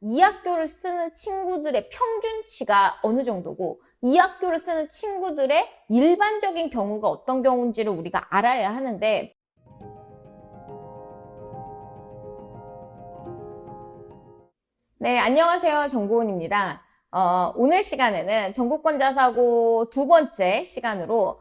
이 학교를 쓰는 친구들의 평균치가 어느 정도고 이 학교를 쓰는 친구들의 일반적인 경우가 어떤 경우인지를 우리가 알아야 하는데, 네, 안녕하세요. 정고은입니다. 오늘 시간에는 전국권자 사고 두 번째 시간으로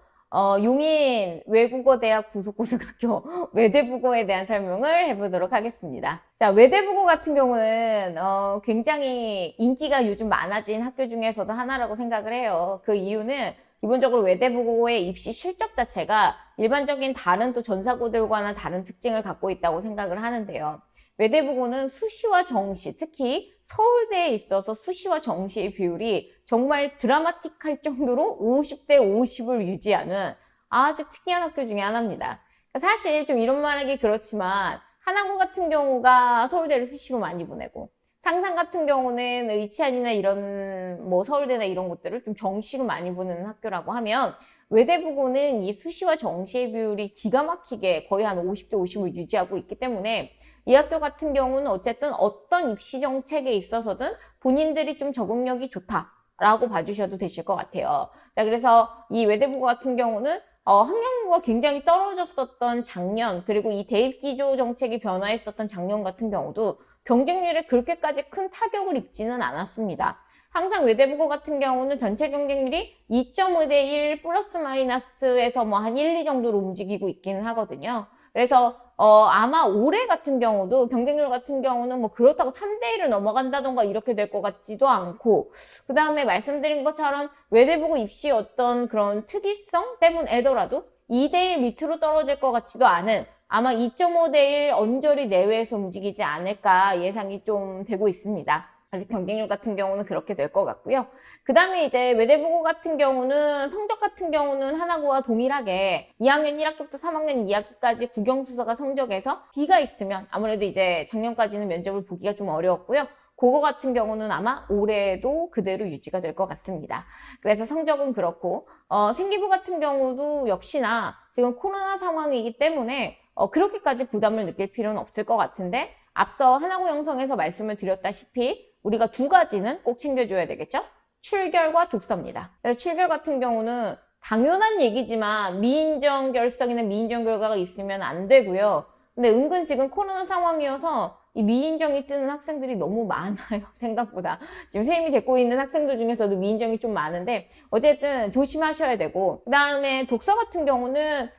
용인 외국어대학 부속고등학교 외대부고에 대한 설명을 해보도록 하겠습니다. 자, 외대부고 같은 경우는 굉장히 인기가 요즘 많아진 학교 중에서도 하나라고 생각을 해요. 그 이유는 기본적으로 외대부고의 입시 실적 자체가 일반적인 다른 또 전사고들과는 다른 특징을 갖고 있다고 생각을 하는데요. 외대부고는 수시와 정시, 특히 서울대에 있어서 수시와 정시의 비율이 정말 드라마틱할 정도로 50대 50을 유지하는 아주 특이한 학교 중에 하나입니다. 사실 좀 이런 말하기 그렇지만 하나고 같은 경우가 서울대를 수시로 많이 보내고 상산 같은 경우는 의치안이나 이런 뭐 서울대나 이런 곳들을 좀 정시로 많이 보내는 학교라고 하면, 외대부고는 이 수시와 정시의 비율이 기가 막히게 거의 한 50대 50을 유지하고 있기 때문에 이 학교 같은 경우는 어쨌든 어떤 입시 정책에 있어서든 본인들이 좀 적응력이 좋다라고 봐주셔도 되실 것 같아요. 자, 그래서 이 외대부고 같은 경우는 학력고가 굉장히 떨어졌었던 작년, 그리고 이 대입기조 정책이 변화했었던 작년 같은 경우도 경쟁률에 그렇게까지 큰 타격을 입지는 않았습니다. 항상 외대부고 같은 경우는 전체 경쟁률이 2.5대 1 플러스 마이너스에서 뭐 한 1, 2 정도로 움직이고 있기는 하거든요. 그래서 아마 올해 같은 경우도 경쟁률 같은 경우는 뭐 그렇다고 3대 1을 넘어간다던가 이렇게 될 것 같지도 않고, 그 다음에 말씀드린 것처럼 외대부고 입시 어떤 그런 특이성 때문에더라도 2대 1 밑으로 떨어질 것 같지도 않은, 아마 2.5대 1 언저리 내외에서 움직이지 않을까 예상이 좀 되고 있습니다. 아직 경쟁률 같은 경우는 그렇게 될 것 같고요. 그 다음에 이제 외대부고 같은 경우는 성적 같은 경우는 하나고와 동일하게 2학년 1학기부터 3학년 2학기까지 국영수서가 성적에서 B가 있으면 아무래도 이제 작년까지는 면접을 보기가 좀 어려웠고요. 그거 같은 경우는 아마 올해도 그대로 유지가 될 것 같습니다. 그래서 성적은 그렇고, 생기부 같은 경우도 역시나 지금 코로나 상황이기 때문에 그렇게까지 부담을 느낄 필요는 없을 것 같은데, 앞서 하나고 영상에서 말씀을 드렸다시피 우리가 두 가지는 꼭 챙겨줘야 되겠죠? 출결과 독서입니다. 그래서 출결 같은 경우는 당연한 얘기지만 미인정 결석이나 미인정 결과가 있으면 안 되고요. 근데 은근 지금 코로나 상황이어서 이 미인정이 뜨는 학생들이 너무 많아요. 생각보다. 지금 세임이 됐고 있는 학생들 중에서도 미인정이 좀 많은데 어쨌든 조심하셔야 되고, 그 다음에 독서 같은 경우는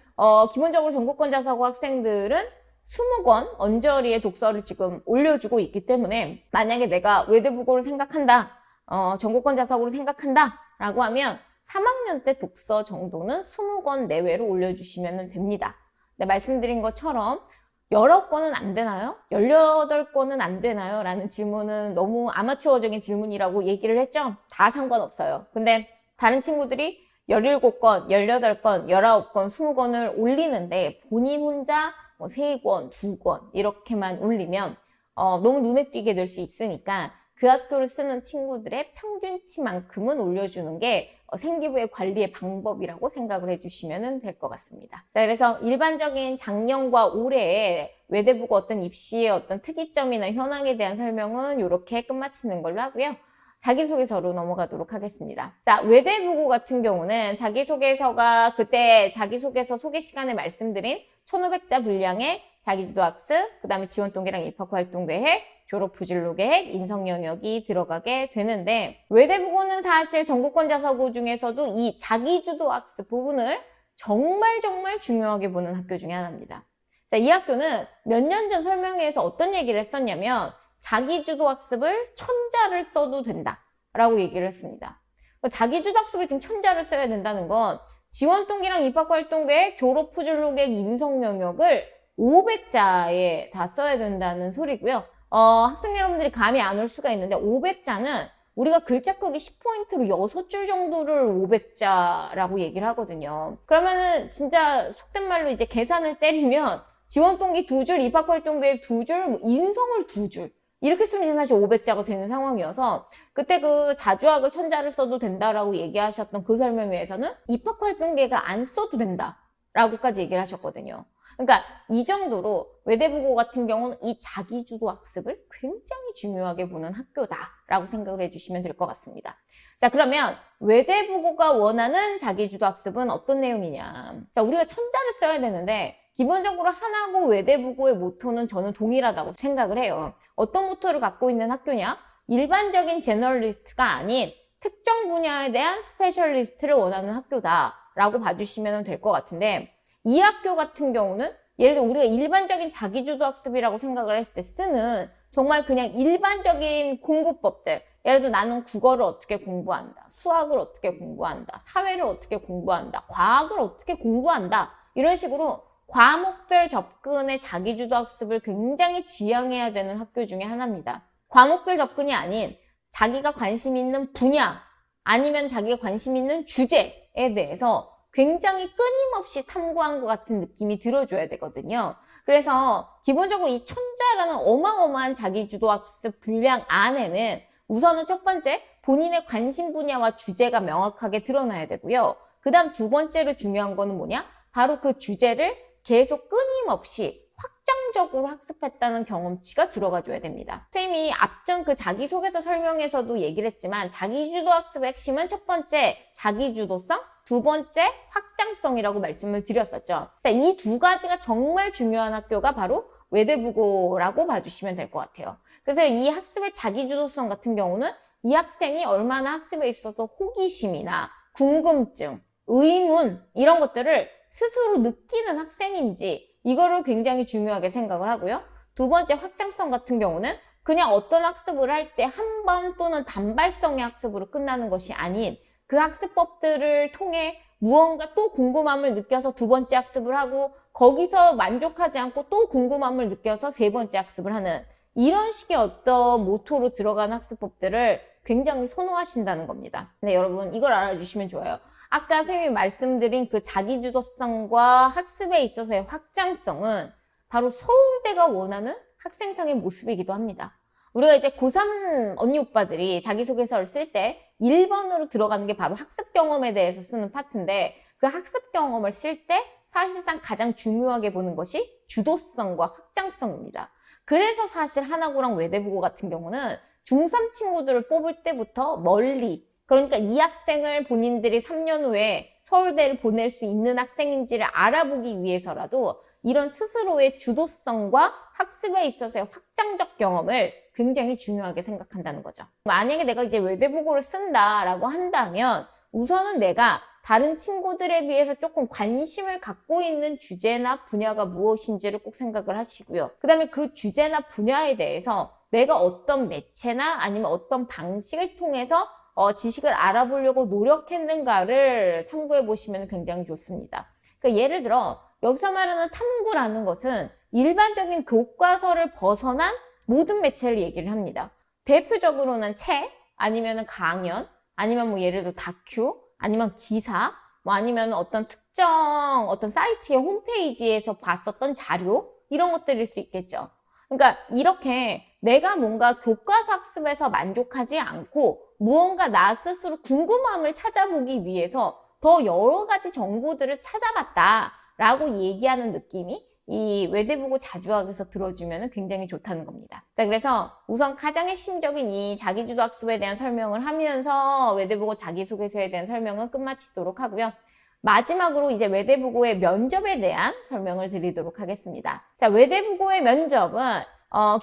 기본적으로 전국권 사고 학생들은 20권 언저리의 독서를 지금 올려주고 있기 때문에, 만약에 내가 외대부고를 생각한다, 전국권 자석으로 생각한다 라고 하면 3학년 때 독서 정도는 20권 내외로 올려주시면 됩니다. 네, 말씀드린 것처럼 여러 권은 안 되나요? 18권은 안 되나요? 라는 질문은 너무 아마추어적인 질문이라고 얘기를 했죠? 다 상관없어요. 근데 다른 친구들이 17권, 18권, 19권, 20권을 올리는데 본인 혼자 뭐 3권, 2권 이렇게만 올리면 너무 눈에 띄게 될 수 있으니까 그 학교를 쓰는 친구들의 평균치만큼은 올려주는 게 생기부의 관리의 방법이라고 생각을 해주시면 될 것 같습니다. 자, 그래서 일반적인 작년과 올해의 외대부고 어떤 입시의 어떤 특이점이나 현황에 대한 설명은 이렇게 끝마치는 걸로 하고요. 자기소개서로 넘어가도록 하겠습니다. 자, 외대부고 같은 경우는 자기소개서가 그때 자기소개서 소개 시간에 말씀드린 1500자 분량의 자기주도학습, 그 다음에 지원동기랑 입학활동계획, 졸업부진로계획, 인성영역이 들어가게 되는데, 외대부고는 사실 전국권 자사고 중에서도 이 자기주도학습 부분을 정말 중요하게 보는 학교 중에 하나입니다. 자, 이 학교는 몇 년 전 설명회에서 어떤 얘기를 했었냐면 자기주도학습을 1000자를 써도 된다라고 얘기를 했습니다. 자기주도학습을 지금 1000자를 써야 된다는 건 지원동기랑 입학활동계획, 졸업부진로계획, 인성영역을 500자에 다 써야 된다는 소리고요. 학생 여러분들이 감이 안 올 수가 있는데 500자는 우리가 글자 크기 10포인트로 6줄 정도를 500자라고 얘기를 하거든요. 그러면은 진짜 속된 말로 이제 계산을 때리면 지원동기 2줄, 입학활동계획 2줄, 인성을 2줄 이렇게 쓰면 이제 사실 500자가 되는 상황이어서, 그때 그 자주학을 1000자를 써도 된다라고 얘기하셨던 그 설명회에서는 입학활동계획을 안 써도 된다라고까지 얘기를 하셨거든요. 그러니까 이 정도로 외대부고 같은 경우는 이 자기주도 학습을 굉장히 중요하게 보는 학교다라고 생각을 해주시면 될 것 같습니다. 자, 그러면 외대부고가 원하는 자기주도 학습은 어떤 내용이냐. 자, 우리가 천자를 써야 되는데 기본적으로 하나고 외대부고의 모토는 저는 동일하다고 생각을 해요. 어떤 모토를 갖고 있는 학교냐? 일반적인 제너럴리스트가 아닌 특정 분야에 대한 스페셜리스트를 원하는 학교다라고 봐주시면 될 것 같은데, 이 학교 같은 경우는 예를 들어 우리가 일반적인 자기주도 학습이라고 생각을 했을 때 쓰는 정말 그냥 일반적인 공부법들, 예를 들어 나는 국어를 어떻게 공부한다, 수학을 어떻게 공부한다, 사회를 어떻게 공부한다, 과학을 어떻게 공부한다, 이런 식으로 과목별 접근의 자기주도 학습을 굉장히 지향해야 되는 학교 중에 하나입니다. 과목별 접근이 아닌 자기가 관심 있는 분야 아니면 자기가 관심 있는 주제에 대해서 굉장히 끊임없이 탐구한 것 같은 느낌이 들어줘야 되거든요. 그래서 기본적으로 이 천자라는 어마어마한 자기주도 학습 분량 안에는 우선은 첫 번째, 본인의 관심 분야와 주제가 명확하게 드러나야 되고요. 그 다음 두 번째로 중요한 거는 뭐냐? 바로 그 주제를 계속 끊임없이 확장적으로 학습했다는 경험치가 들어가줘야 됩니다. 선생님이 앞전 그 자기소개서 설명에서도 얘기를 했지만 자기주도 학습의 핵심은 첫 번째, 자기주도성, 두 번째, 확장성이라고 말씀을 드렸었죠. 자, 이 두 가지가 정말 중요한 학교가 바로 외대부고라고 봐주시면 될 것 같아요. 그래서 이 학습의 자기주도성 같은 경우는 이 학생이 얼마나 학습에 있어서 호기심이나 궁금증, 의문 이런 것들을 스스로 느끼는 학생인지 이거를 굉장히 중요하게 생각을 하고요. 두 번째 확장성 같은 경우는 그냥 어떤 학습을 할 때 한 번 또는 단발성의 학습으로 끝나는 것이 아닌 그 학습법들을 통해 무언가 또 궁금함을 느껴서 두 번째 학습을 하고 거기서 만족하지 않고 또 궁금함을 느껴서 세 번째 학습을 하는 이런 식의 어떤 모토로 들어간 학습법들을 굉장히 선호하신다는 겁니다. 네, 여러분 이걸 알아주시면 좋아요. 아까 선생님이 말씀드린 그 자기주도성과 학습에 있어서의 확장성은 바로 서울대가 원하는 학생성의 모습이기도 합니다. 우리가 이제 고3 언니 오빠들이 자기소개서를 쓸 때 1번으로 들어가는 게 바로 학습 경험에 대해서 쓰는 파트인데 그 학습 경험을 쓸 때 사실상 가장 중요하게 보는 것이 주도성과 확장성입니다. 그래서 사실 하나고랑 외대부고 같은 경우는 중3 친구들을 뽑을 때부터 멀리 그러니까 이 학생을 본인들이 3년 후에 서울대를 보낼 수 있는 학생인지를 알아보기 위해서라도 이런 스스로의 주도성과 학습에 있어서의 확장적 경험을 굉장히 중요하게 생각한다는 거죠. 만약에 내가 이제 외대부고를 쓴다라고 한다면 우선은 내가 다른 친구들에 비해서 조금 관심을 갖고 있는 주제나 분야가 무엇인지를 꼭 생각을 하시고요. 그 다음에 그 주제나 분야에 대해서 내가 어떤 매체나 아니면 어떤 방식을 통해서 지식을 알아보려고 노력했는가를 탐구해 보시면 굉장히 좋습니다. 그러니까 예를 들어 여기서 말하는 탐구라는 것은 일반적인 교과서를 벗어난 모든 매체를 얘기를 합니다. 대표적으로는 책, 아니면 강연, 아니면 뭐 예를 들어 다큐, 아니면 기사, 뭐 아니면 어떤 특정 어떤 사이트의 홈페이지에서 봤었던 자료 이런 것들일 수 있겠죠. 그러니까 이렇게 내가 뭔가 교과서 학습에서 만족하지 않고 무언가 나 스스로 궁금함을 찾아보기 위해서 더 여러 가지 정보들을 찾아봤다라고 얘기하는 느낌이 이 외대부고 자주학에서 들어주면 굉장히 좋다는 겁니다. 자, 그래서 우선 가장 핵심적인 이 자기주도 학습에 대한 설명을 하면서 외대부고 자기소개서에 대한 설명은 끝마치도록 하고요. 마지막으로 이제 외대부고의 면접에 대한 설명을 드리도록 하겠습니다. 자, 외대부고의 면접은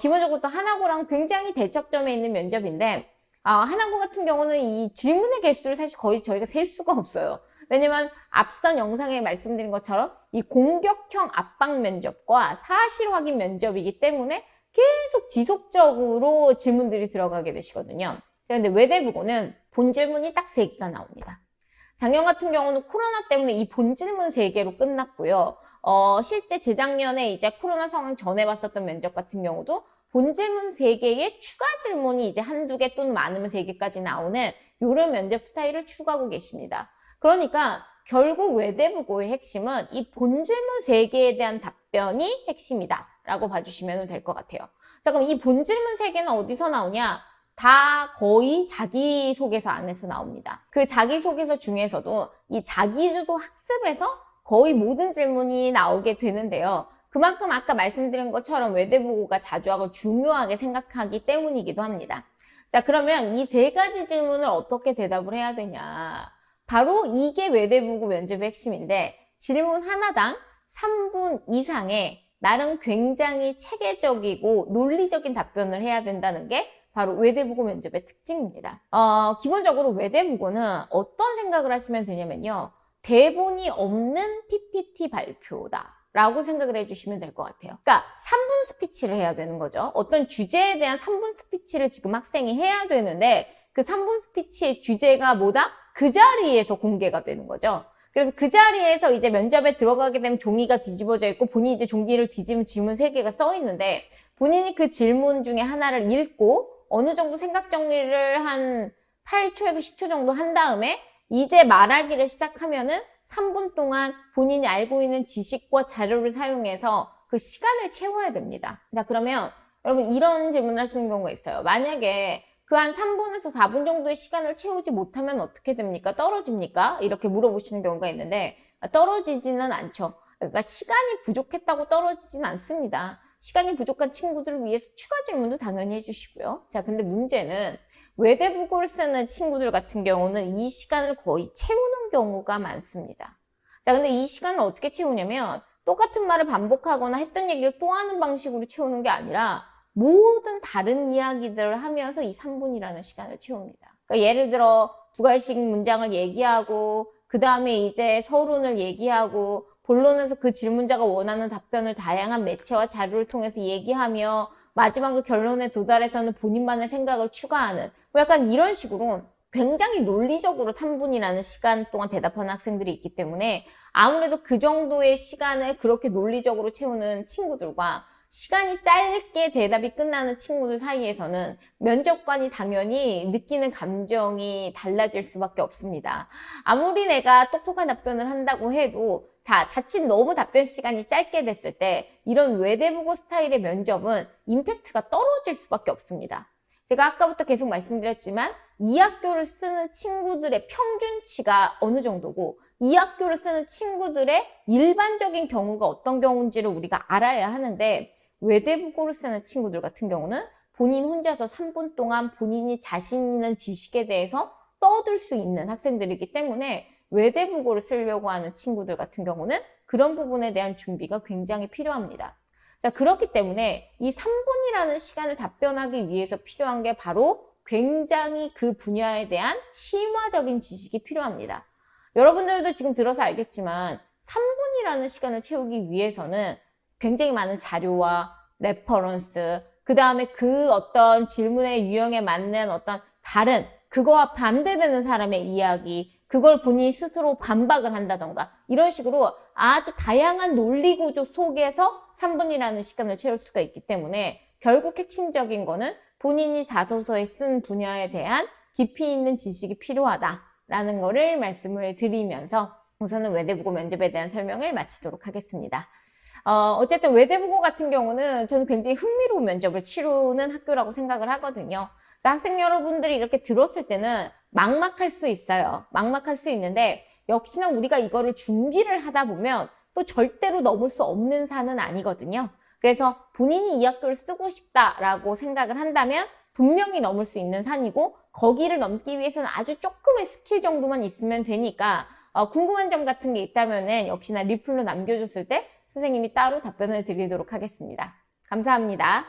기본적으로 또 하나고랑 굉장히 대척점에 있는 면접인데 하나고 같은 경우는 이 질문의 개수를 사실 거의 저희가 셀 수가 없어요. 왜냐면 앞선 영상에 말씀드린 것처럼 이 공격형 압박 면접과 사실 확인 면접이기 때문에 계속 지속적으로 질문들이 들어가게 되시거든요. 자, 근데 외대부고는 본질문이 딱 3개가 나옵니다. 작년 같은 경우는 코로나 때문에 이 본질문 3개로 끝났고요. 실제 재작년에 이제 코로나 상황 전에 봤었던 면접 같은 경우도 본질문 3개에 추가 질문이 이제 한두 개 또는 많으면 3개까지 나오는 이런 면접 스타일을 추구하고 계십니다. 그러니까 결국 외대부고의 핵심은 이 본질문 3개에 대한 답변이 핵심이다 라고 봐주시면 될 것 같아요. 자, 그럼 이 본질문 3개는 어디서 나오냐? 다 거의 자기소개서 안에서 나옵니다. 그 자기소개서 중에서도 이 자기주도 학습에서 거의 모든 질문이 나오게 되는데요. 그만큼 아까 말씀드린 것처럼 외대부고가 자주 하고 중요하게 생각하기 때문이기도 합니다. 자, 그러면 이 세 가지 질문을 어떻게 대답을 해야 되냐. 바로 이게 외대부고 면접의 핵심인데, 질문 하나당 3분 이상의 나름 굉장히 체계적이고 논리적인 답변을 해야 된다는 게 바로 외대부고 면접의 특징입니다. 기본적으로 외대부고는 어떤 생각을 하시면 되냐면요. 대본이 없는 PPT 발표다 라고 생각을 해주시면 될 것 같아요. 그러니까 3분 스피치를 해야 되는 거죠. 어떤 주제에 대한 3분 스피치를 지금 학생이 해야 되는데 그 3분 스피치의 주제가 뭐다? 그 자리에서 공개가 되는 거죠. 그래서 그 자리에서 이제 면접에 들어가게 되면 종이가 뒤집어져 있고 본인이 이제 종이를 뒤집으면 질문 3개가 써 있는데 본인이 그 질문 중에 하나를 읽고 어느 정도 생각 정리를 한 8초에서 10초 정도 한 다음에 이제 말하기를 시작하면은 3분 동안 본인이 알고 있는 지식과 자료를 사용해서 그 시간을 채워야 됩니다. 자, 그러면 여러분 이런 질문을 하시는 경우가 있어요. 만약에 그 한 3분에서 4분 정도의 시간을 채우지 못하면 어떻게 됩니까? 떨어집니까? 이렇게 물어보시는 경우가 있는데 떨어지지는 않죠. 그러니까 시간이 부족했다고 떨어지지는 않습니다. 시간이 부족한 친구들을 위해서 추가 질문도 당연히 해주시고요. 자, 근데 문제는 외대부고를 쓰는 친구들 같은 경우는 이 시간을 거의 채우는 경우가 많습니다. 자, 근데 이 시간을 어떻게 채우냐면 똑같은 말을 반복하거나 했던 얘기를 또 하는 방식으로 채우는 게 아니라 모든 다른 이야기들을 하면서 이 3분이라는 시간을 채웁니다. 그러니까 예를 들어 두 가지씩 문장을 얘기하고 그 다음에 이제 서론을 얘기하고 본론에서 그 질문자가 원하는 답변을 다양한 매체와 자료를 통해서 얘기하며 마지막으로 결론에 도달해서는 본인만의 생각을 추가하는 뭐 약간 이런 식으로 굉장히 논리적으로 3분이라는 시간 동안 대답하는 학생들이 있기 때문에 아무래도 그 정도의 시간을 그렇게 논리적으로 채우는 친구들과 시간이 짧게 대답이 끝나는 친구들 사이에서는 면접관이 당연히 느끼는 감정이 달라질 수밖에 없습니다. 아무리 내가 똑똑한 답변을 한다고 해도 자칫 너무 답변 시간이 짧게 됐을 때 이런 외대부고 스타일의 면접은 임팩트가 떨어질 수밖에 없습니다. 제가 아까부터 계속 말씀드렸지만 이 학교를 쓰는 친구들의 평균치가 어느 정도고 이 학교를 쓰는 친구들의 일반적인 경우가 어떤 경우인지를 우리가 알아야 하는데 외대부고를 쓰는 친구들 같은 경우는 본인 혼자서 3분 동안 본인이 자신 있는 지식에 대해서 떠들 수 있는 학생들이기 때문에 외대부고를 쓰려고 하는 친구들 같은 경우는 그런 부분에 대한 준비가 굉장히 필요합니다. 자, 그렇기 때문에 이 3분이라는 시간을 답변하기 위해서 필요한 게 바로 굉장히 그 분야에 대한 심화적인 지식이 필요합니다. 여러분들도 지금 들어서 알겠지만 3분이라는 시간을 채우기 위해서는 굉장히 많은 자료와 레퍼런스, 그 다음에 그 어떤 질문의 유형에 맞는 어떤 다른 그거와 반대되는 사람의 이야기, 그걸 본인이 스스로 반박을 한다던가 이런 식으로 아주 다양한 논리 구조 속에서 3분이라는 시간을 채울 수가 있기 때문에 결국 핵심적인 거는 본인이 자소서에 쓴 분야에 대한 깊이 있는 지식이 필요하다라는 거를 말씀을 드리면서 우선은 외대부고 면접에 대한 설명을 마치도록 하겠습니다. 어쨌든 외대부고 같은 경우는 저는 굉장히 흥미로운 면접을 치르는 학교라고 생각을 하거든요. 학생 여러분들이 이렇게 들었을 때는 막막할 수 있어요. 막막할 수 있는데 역시나 우리가 이거를 준비를 하다 보면 또 절대로 넘을 수 없는 산은 아니거든요. 그래서 본인이 이 학교를 쓰고 싶다라고 생각을 한다면 분명히 넘을 수 있는 산이고 거기를 넘기 위해서는 아주 조금의 스킬 정도만 있으면 되니까 궁금한 점 같은 게 있다면은 역시나 리플로 남겨줬을 때 선생님이 따로 답변을 드리도록 하겠습니다. 감사합니다.